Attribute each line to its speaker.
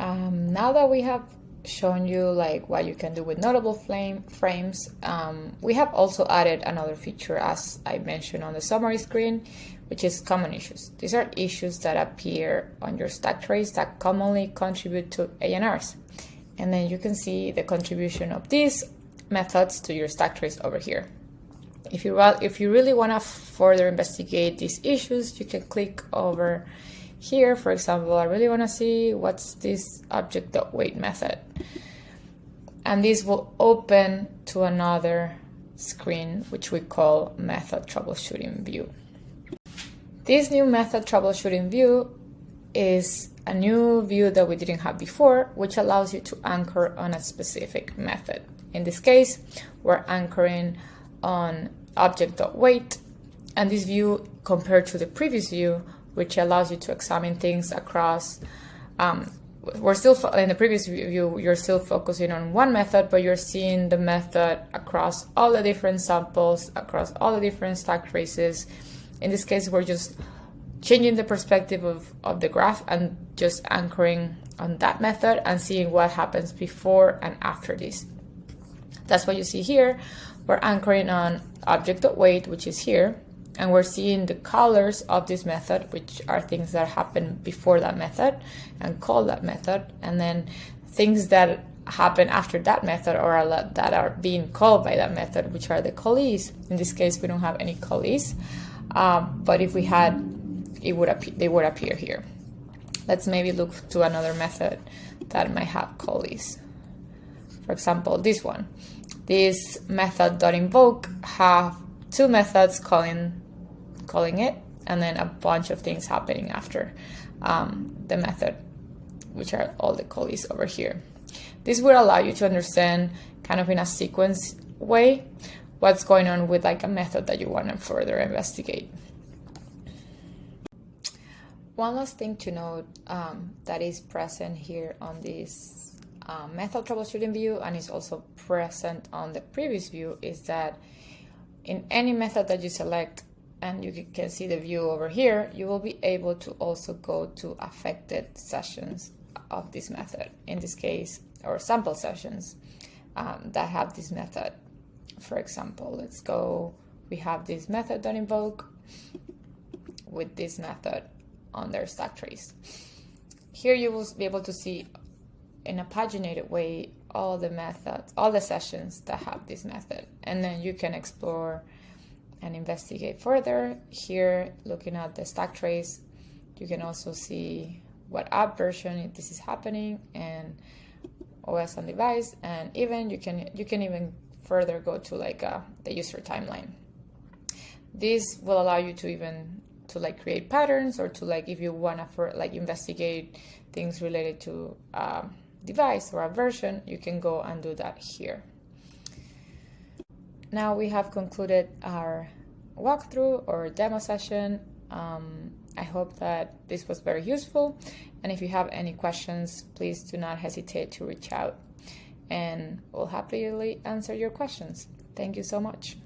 Speaker 1: Now that we have shown you like what you can do with notable frames, we have also added another feature, as I mentioned on the summary screen, which is common issues. These are issues that appear on your stack trace that commonly contribute to ANRs. And then you can see the contribution of these methods to your stack trace over here. If you really want to further investigate these issues, you can click over here. For example, I really want to see what's this object.wait method. And this will open to another screen, which we call Method Troubleshooting View. This new Method Troubleshooting View is a new view that we didn't have before, which allows you to anchor on a specific method. In this case, we're anchoring on object.wait, and this view, compared to the previous view, which allows you to examine things across, we're still in the previous view, you're still focusing on one method, but you're seeing the method across all the different samples, across all the different stack traces. In this case, we're just changing the perspective of the graph and just anchoring on that method and seeing what happens before and after this. That's what you see here. We're anchoring on object.wait, which is here, and we're seeing the colors of this method, which are things that happen before that method and call that method, and then things that happen after that method or that are being called by that method, which are the callees. In this case, we don't have any callees, but if we had, they would appear here. Let's maybe look to another method that might have callees. For example, this one. This method.invoke have two methods calling it, and then a bunch of things happening after the method, which are all the callees over here. This will allow you to understand kind of in a sequence way what's going on with like a method that you want to further investigate. One last thing to note that is present here on this method troubleshooting view, and is also present on the previous view, is that in any method that you select, and you can see the view over here, you will be able to also go to affected sessions of this method, in this case, or sample sessions that have this method. For example, let's go, we have this method.invoke with this method on their stack trace. Here you will be able to see in a paginated way all the methods, all the sessions that have this method, and then you can explore and investigate further. Here, looking at the stack trace, you can also see what app version this is happening and OS on device, and even you can even further go to like the user timeline. This will allow you to even to like create patterns, or to like if you want to like investigate things related to device or a version, you can go and do that here. Now we have concluded our walkthrough or demo session. I hope that this was very useful, and if you have any questions, please do not hesitate to reach out, and we'll happily answer your questions. Thank you so much.